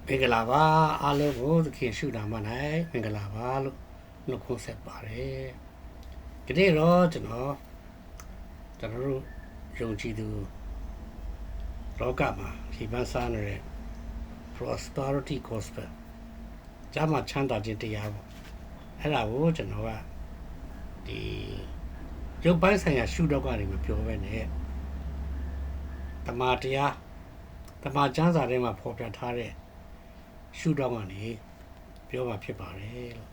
မင်္ဂလာပါအားလုံးကိုသခင်ရှုနာမ၌မင်္ဂလာပါလို့နှုတ်ခွန်းဆက်ပါတယ်ဒီနေ့တော့ကျွန်တော်တို့ယုံကြည်သူလောကမှာဒီပန်းစားနေတဲ့ prosperity gospel ဂျာမချမ်းသာခြင်းတရားပေါ့အဲ့ဒါကိုကျွန်တော်ကဒီရုပ်ပိုင်းဆိုင်ရာရှုတော့ကနေမပြောဘဲနဲ့တမန်တရားတမန်ကျမ်းစာထဲမှာဖော်ပြထားတဲ့ရှုတော့ကနေပြောမှာဖြစ်ပါတယ်လို့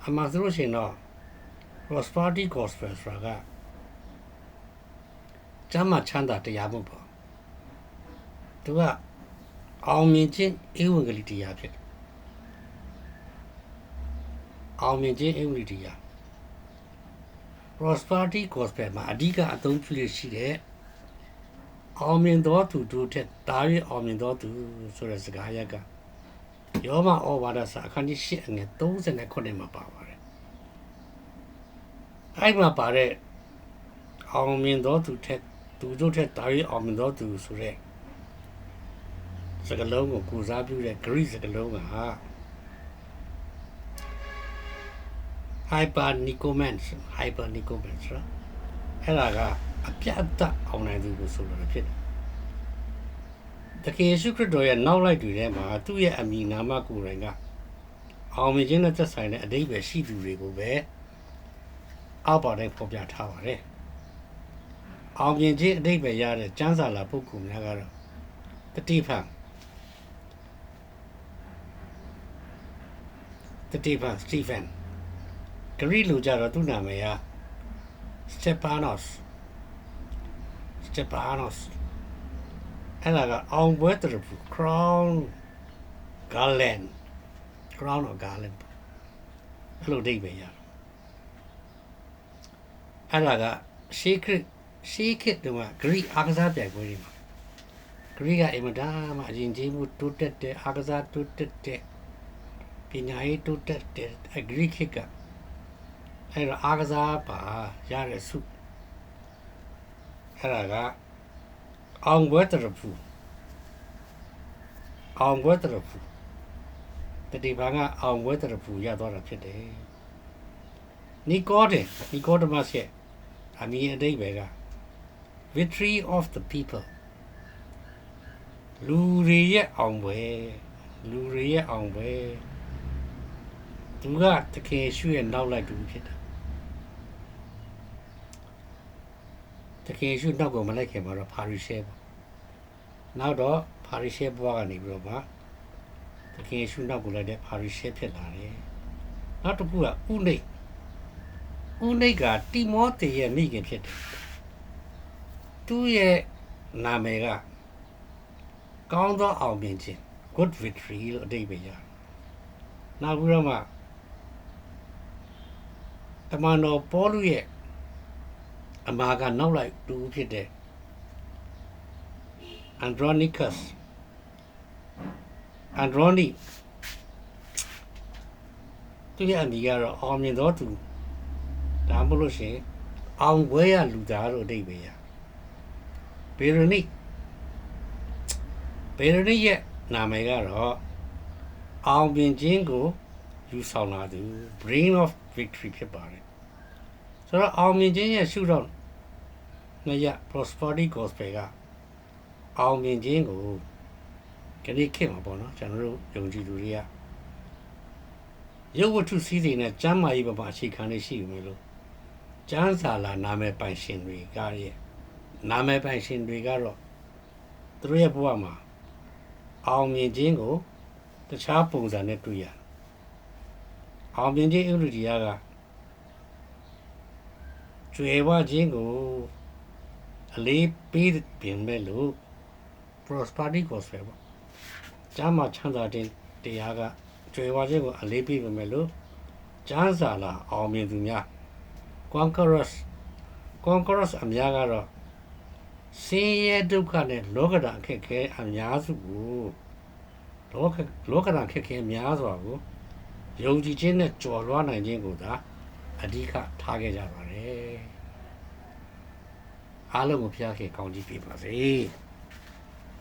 အမှန်ဆိုလို့ရှိရင်တော့ prosperity gospel ဆိုတာကကျမ်းမာချမ်းသာတရားမှုပေါ့သူကအောင်မြင်ခြင်းဧဝံဂေလိတရားဖြစ်တယ်အောင်မြင်ခြင်းဧဝံဂေလိတရား prosperity gospel မှာအဓိကအသုံးပြုရရှိတဲ့အောင်မြင်သောသူတို့ထက်တာ၍အောင်မြင်သောသူဆိုတဲ့စကားရပ်ကယောမဩဝါဒစာအခန်းကြီး8အငယ်39မှာပါပါတယ်အဲ့မှာပါတဲ့အောင်မြင်သောသူတို့ထက်တာ၍အောင်မြင်သောသူဆိုတဲ့စကားလုံးကိုကိုစားပြုတဲ့ Greek စကားလုံးကhypernicomans အဲ့ဒါကအပြတ်အသတ်အောင်နိုင်သူကိုဆိုလိုဖြစ်တယ်တခင်ယေရှုခရစ်တော်ရဲ့နောက်လိုက်တွေထဲမှာသူ့ရဲ့အမည်နာမကိုယ်တိုင်ကအောင်မြင်ခြင်းနဲ့သက်ဆိုင်တဲ့အဓိပ္ပာယ်ရှိသူတွေကိုပဲအောက်ပါတိုင်းဖော်ပြထားပါတယ်အောင်မြင်ခြင်းအဓိပ္ပာယ်ရတဲ့ကျမ်းစာလာပုဂ္ဂိုလ်များကတော့တတိဖန်စတီဖန်ဂရိလူကြတော့သူ့နာမည်ကစတက်ပါနော့စ်အဲ့ဒါကအောင်ပွဲတရဖူ crown of garland အဲ့လိုဒိတ်ပဲရအဲ့ဒါကရှေးခေတ်တုန်းကဂရိအားကစားပြိုင်ပွဲတွေမှာဂရိကအင်မတန်မှအရင်ကြီးမှုတိုးတက်တဲ့အားကစားတိုးတက်တဲ့ပညာရေးတိုးတက်တဲ့ဂရိခေတ်ကအဲ့တော့အားကစားပါရတဲ့စုအဲ့ဒါကအောင်ပွဲတရဖူတတိဘာကအောင်ပွဲတရဖူရသွားတာဖြစ်တယ်နီကိုဒမတ်ရဲ့အမည်အဓိပ္ပာယ်က victory of the people လူတွေရဲ့အောင်ပွဲသူကတခင်ရှုရဲ့နောက်လိုက်သူဖြစ်တယ်တခင်ရှုနောက်ကိုမလိုက်ခင်မှာတော့ဖာရီရှဲပေါ့နောက်တော့ဖာရီရှဲဘွားကနေပြီးတော့မှတခင်ရှုနောက်ကိုလိုက်တဲ့ဖာရီရှဲဖြစ်လာတယ်နောက်တစ်ခုကဥနိတ်ကတိမောသေရဲ့မိခင်ဖြစ်တယ်သူ့ရဲ့နာမည်ကကောင်းသောအောင်မြင်ခြင်း good victory လို့အဓိပ္ပာယ်ရတယ်နောက်ပြီးတော့မှတမန်တော်ပေါလုရဲ့အမာကနောက်လိုက်တူဖြစ်တဲ့ Andronicus သူရဲ့အမည်ကတော့အောင်မြင်သောသူဒါမှမဟုတ်လို့ရှိရင်အောင်ပွဲရလူသားလို့အဓိပ္ပာယ်ရဘေရနိရဲ့နာမည်ကတော့အောင်မြင်ခြင်းကိုယူဆောင်လာသူ brain of victory ဖြစ်ပါတယ်ဆိုတော့အောင်မြင်ခြင်းရဲ့ရှုထောင့်နှစ်ရ prosperity gospel ကအောင်မြင်ခြင်းကိုဒီနေ့ခေတ်မှာပေါ့နော်ကျွန်တော်တို့ယုံကြည်သူတွေကရုပ်ဝတ္ထုစည်းစိမ်နဲ့ကျမ်းမာရေးပေါ်မှာအခြေခံနေရှိอยู่လို့ကျမ်းစာလာနာမည်ပိုင်ရှင်တွေကတော့သူတို့ရဲ့ဘဝမှာအောင်မြင်ခြင်းကိုတခြားပုံစံနဲ့တွေ့ရအောင်မြင်ခြင်းဥဒ္ဒတိယကကျွေဝခြင်းကိုအလေးပေးပြင်မဲ့လို့ prosperity gospel ပေါ့ကျမ်းမာချမ်းသာတဲ့တရားကကျွေဝခြင်းကိုအလေးပေးပြင်မဲ့လို့ကျမ်းစာလာအောင်မြင်သူများ conquerors အများကတော့ဆင်းရဲဒုက္ခနဲ့လောကဓာတ်အခက်ခဲအများစုကိုလောကဓာတ်အခက်ခဲများစွာကိုယုံကြည်ခြင်းနဲ့ကြော်လွှားနိုင်ခြင်းကိုသာအဓိကထားခဲ့ကြပါတယ်အားလုံးကိုဖျားခင်ကောင်းကြီးပေးပါစေ